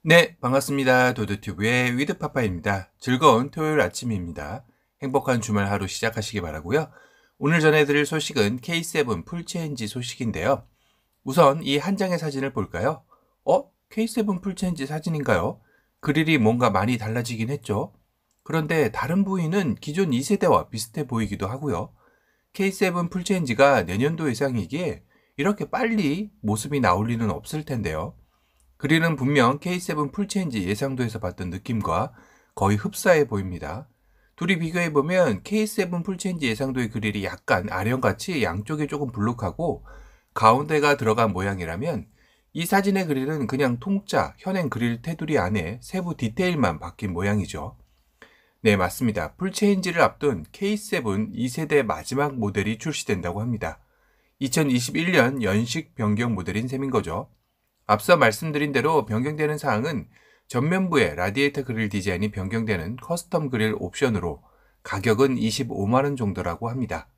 네, 반갑습니다. 도도튜브의 위드파파입니다. 즐거운 토요일 아침입니다. 행복한 주말 하루 시작하시기 바라고요. 오늘 전해드릴 소식은 K7 풀체인지 소식인데요. 우선 이 한 장의 사진을 볼까요? K7 풀체인지 사진인가요? 그릴이 뭔가 많이 달라지긴 했죠. 그런데 다른 부위는 기존 2세대와 비슷해 보이기도 하고요. K7 풀체인지가 내년도 예상이기에 이렇게 빨리 모습이 나올 리는 없을 텐데요. 그릴은 분명 K7 풀체인지 예상도에서 봤던 느낌과 거의 흡사해 보입니다. 둘이 비교해보면 K7 풀체인지 예상도의 그릴이 약간 아령같이 양쪽이 조금 불룩하고 가운데가 들어간 모양이라면 이 사진의 그릴은 그냥 통짜 현행 그릴 테두리 안에 세부 디테일만 바뀐 모양이죠. 네, 맞습니다. 풀체인지를 앞둔 K7 2세대 마지막 모델이 출시된다고 합니다. 2021년 연식 변경 모델인 셈인 거죠. 앞서 말씀드린 대로 변경되는 사항은 전면부의 라디에이터 그릴 디자인이 변경되는 커스텀 그릴 옵션으로 가격은 25만원 정도라고 합니다.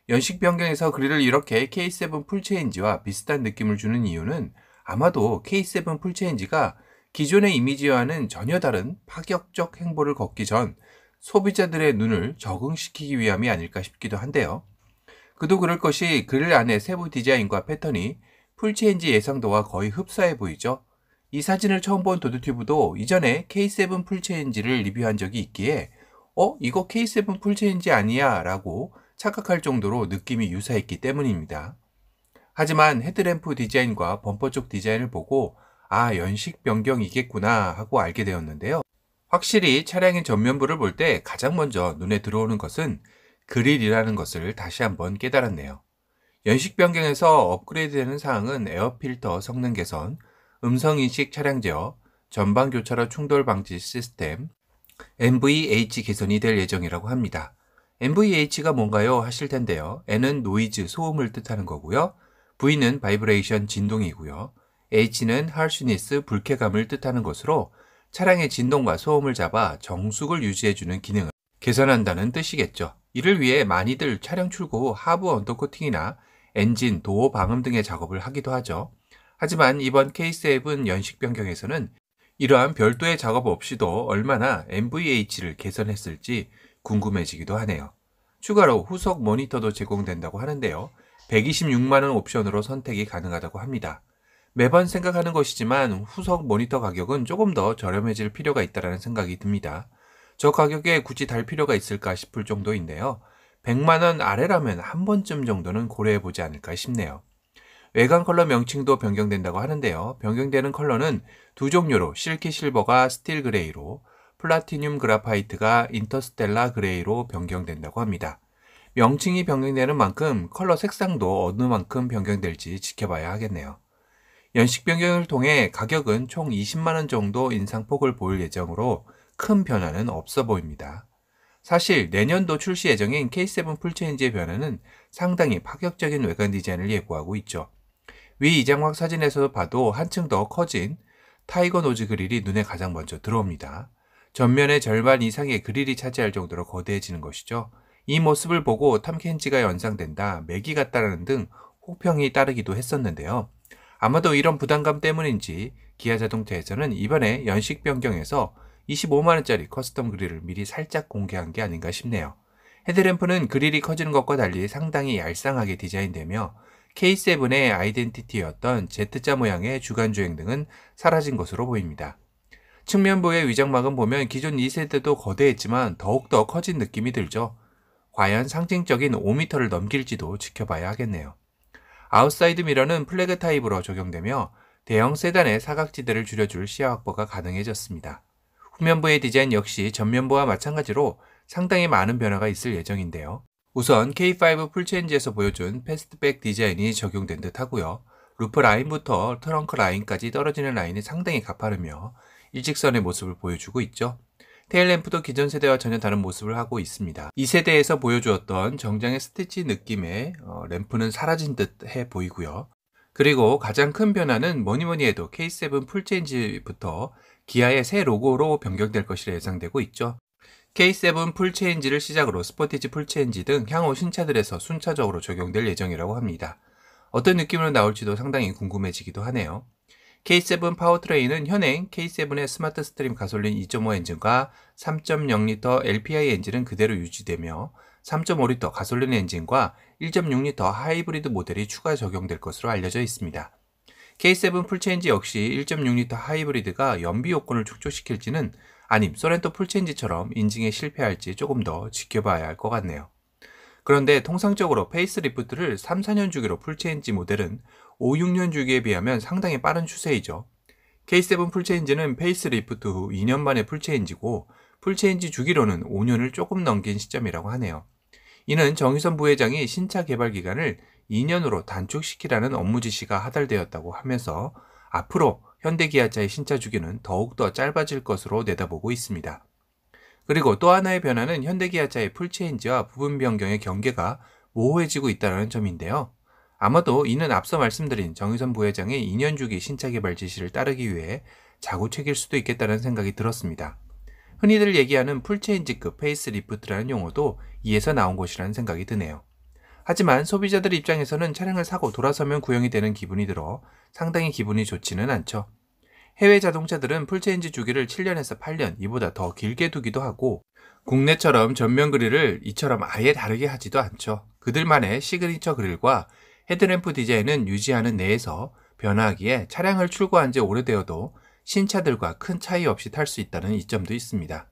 연식 변경에서 그릴을 이렇게 K7 풀체인지와 비슷한 느낌을 주는 이유는 아마도 K7 풀체인지가 기존의 이미지와는 전혀 다른 파격적 행보를 걷기 전 소비자들의 눈을 적응시키기 위함이 아닐까 싶기도 한데요. 그도 그럴 것이 그릴 안의 세부 디자인과 패턴이 풀체인지 예상도와 거의 흡사해 보이죠. 이 사진을 처음 본 도드튜브도 이전에 K7 풀체인지를 리뷰한 적이 있기에 이거 K7 풀체인지 아니야? 라고 착각할 정도로 느낌이 유사했기 때문입니다. 하지만 헤드램프 디자인과 범퍼 쪽 디자인을 보고 연식 변경이겠구나 하고 알게 되었는데요. 확실히 차량의 전면부를 볼 때 가장 먼저 눈에 들어오는 것은 그릴이라는 것을 다시 한번 깨달았네요. 연식 변경에서 업그레이드되는 사항은 에어필터 성능 개선, 음성인식 차량 제어, 전방 교차로 충돌 방지 시스템, NVH 개선이 될 예정이라고 합니다. NVH가 뭔가요? 하실 텐데요. N은 노이즈, 소음을 뜻하는 거고요. V는 바이브레이션, 진동이고요. H는 하시니스, 불쾌감을 뜻하는 것으로 차량의 진동과 소음을 잡아 정숙을 유지해주는 기능을 개선한다는 뜻이겠죠. 이를 위해 많이들 차량 출고 후 하부 언더코팅이나 엔진, 도어 방음 등의 작업을 하기도 하죠. 하지만 이번 K7 연식 변경에서는 이러한 별도의 작업 없이도 얼마나 NVH를 개선했을지 궁금해지기도 하네요. 추가로 후속 모니터도 제공된다고 하는데요. 126만원 옵션으로 선택이 가능하다고 합니다. 매번 생각하는 것이지만 후속 모니터 가격은 조금 더 저렴해질 필요가 있다는 생각이 듭니다. 저 가격에 굳이 달 필요가 있을까 싶을 정도인데요. 100만원 아래라면 한 번쯤 정도는 고려해보지 않을까 싶네요. 외관 컬러 명칭도 변경된다고 하는데요. 변경되는 컬러는 두 종류로 실키 실버가 스틸 그레이로, 플라티늄 그라파이트가 인터스텔라 그레이로 변경된다고 합니다. 명칭이 변경되는 만큼 컬러 색상도 어느 만큼 변경될지 지켜봐야 하겠네요. 연식 변경을 통해 가격은 총 20만원 정도 인상폭을 보일 예정으로 큰 변화는 없어 보입니다. 사실 내년도 출시 예정인 K7 풀체인지의 변화는 상당히 파격적인 외관 디자인을 예고하고 있죠. 위 이장막 사진에서 봐도 한층 더 커진 타이거 노즈 그릴이 눈에 가장 먼저 들어옵니다. 전면의 절반 이상의 그릴이 차지할 정도로 거대해지는 것이죠. 이 모습을 보고 탐켄지가 연상된다, 맥이 같다라는 등 혹평이 따르기도 했었는데요. 아마도 이런 부담감 때문인지 기아 자동차에서는 이번에 연식 변경에서 25만원짜리 커스텀 그릴을 미리 살짝 공개한 게 아닌가 싶네요. 헤드램프는 그릴이 커지는 것과 달리 상당히 얄쌍하게 디자인되며 K7의 아이덴티티였던 Z자 모양의 주간주행 등은 사라진 것으로 보입니다. 측면부의 위장막은 보면 기존 2세대도 거대했지만 더욱더 커진 느낌이 들죠. 과연 상징적인 5m를 넘길지도 지켜봐야 하겠네요. 아웃사이드 미러는 플래그 타입으로 적용되며 대형 세단의 사각지대를 줄여줄 시야 확보가 가능해졌습니다. 후면부의 디자인 역시 전면부와 마찬가지로 상당히 많은 변화가 있을 예정인데요. 우선 K5 풀체인지에서 보여준 패스트백 디자인이 적용된 듯 하고요. 루프 라인부터 트렁크 라인까지 떨어지는 라인이 상당히 가파르며 일직선의 모습을 보여주고 있죠. 테일램프도 기존 세대와 전혀 다른 모습을 하고 있습니다. 2세대에서 보여주었던 정장의 스티치 느낌의 램프는 사라진 듯 해 보이고요. 그리고 가장 큰 변화는 뭐니뭐니 해도 K7 풀체인지부터 기아의 새 로고로 변경될 것이라 예상되고 있죠. K7 풀체인지를 시작으로 스포티지 풀체인지 등 향후 신차들에서 순차적으로 적용될 예정이라고 합니다. 어떤 느낌으로 나올지도 상당히 궁금해지기도 하네요. K7 파워트레인은 현행 K7의 스마트 스트림 가솔린 2.5 엔진과 3.0L LPI 엔진은 그대로 유지되며 3.5L 가솔린 엔진과 1.6L 하이브리드 모델이 추가 적용될 것으로 알려져 있습니다. K7 풀체인지 역시 1.6L 하이브리드가 연비 요건을 축소시킬지는 아님 소렌토 풀체인지처럼 인증에 실패할지 조금 더 지켜봐야 할 것 같네요. 그런데 통상적으로 페이스리프트를 3, 4년 주기로 풀체인지 모델은 5, 6년 주기에 비하면 상당히 빠른 추세이죠. K7 풀체인지는 페이스리프트 후 2년 만에 풀체인지고 풀체인지 주기로는 5년을 조금 넘긴 시점이라고 하네요. 이는 정의선 부회장이 신차 개발 기간을 2년으로 단축시키라는 업무 지시가 하달되었다고 하면서 앞으로 현대기아차의 신차 주기는 더욱더 짧아질 것으로 내다보고 있습니다. 그리고 또 하나의 변화는 현대기아차의 풀체인지와 부분 변경의 경계가 모호해지고 있다는 점인데요. 아마도 이는 앞서 말씀드린 정의선 부회장의 2년 주기 신차 개발 지시를 따르기 위해 자구책일 수도 있겠다는 생각이 들었습니다. 흔히들 얘기하는 풀체인지급 페이스리프트라는 용어도 이에서 나온 것이라는 생각이 드네요. 하지만 소비자들 입장에서는 차량을 사고 돌아서면 구형이 되는 기분이 들어 상당히 기분이 좋지는 않죠. 해외 자동차들은 풀체인지 주기를 7년에서 8년, 이보다 더 길게 두기도 하고 국내처럼 전면 그릴을 이처럼 아예 다르게 하지도 않죠. 그들만의 시그니처 그릴과 헤드램프 디자인은 유지하는 내에서 변화하기에 차량을 출고한 지 오래되어도 신차들과 큰 차이 없이 탈 수 있다는 이점도 있습니다.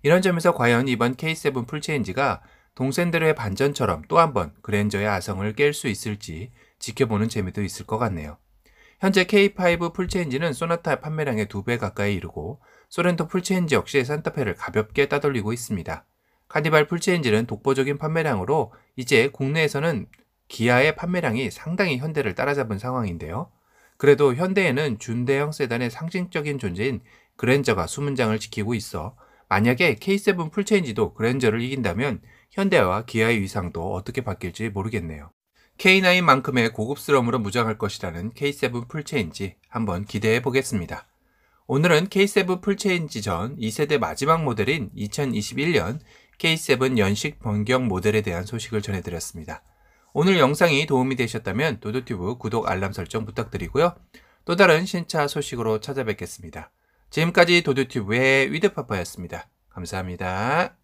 이런 점에서 과연 이번 K7 풀체인지가 동생들의 반전처럼 또 한번 그랜저의 아성을 깰 수 있을지 지켜보는 재미도 있을 것 같네요. 현재 K5 풀체인지는 소나타 판매량의 2배 가까이 이르고 소렌토 풀체인지 역시 산타페를 가볍게 따돌리고 있습니다. 카니발 풀체인지는 독보적인 판매량으로 이제 국내에서는 기아의 판매량이 상당히 현대를 따라잡은 상황인데요. 그래도 현대에는 준대형 세단의 상징적인 존재인 그랜저가 수문장을 지키고 있어 만약에 K7 풀체인지도 그랜저를 이긴다면 현대와 기아의 위상도 어떻게 바뀔지 모르겠네요. K9만큼의 고급스러움으로 무장할 것이라는 K7 풀체인지 한번 기대해 보겠습니다. 오늘은 K7 풀체인지 전 2세대 마지막 모델인 2021년 K7 연식 변경 모델에 대한 소식을 전해드렸습니다. 오늘 영상이 도움이 되셨다면 도도튜브 구독 알람 설정 부탁드리고요. 또 다른 신차 소식으로 찾아뵙겠습니다. 지금까지 도도튜브의 위드파파였습니다. 감사합니다.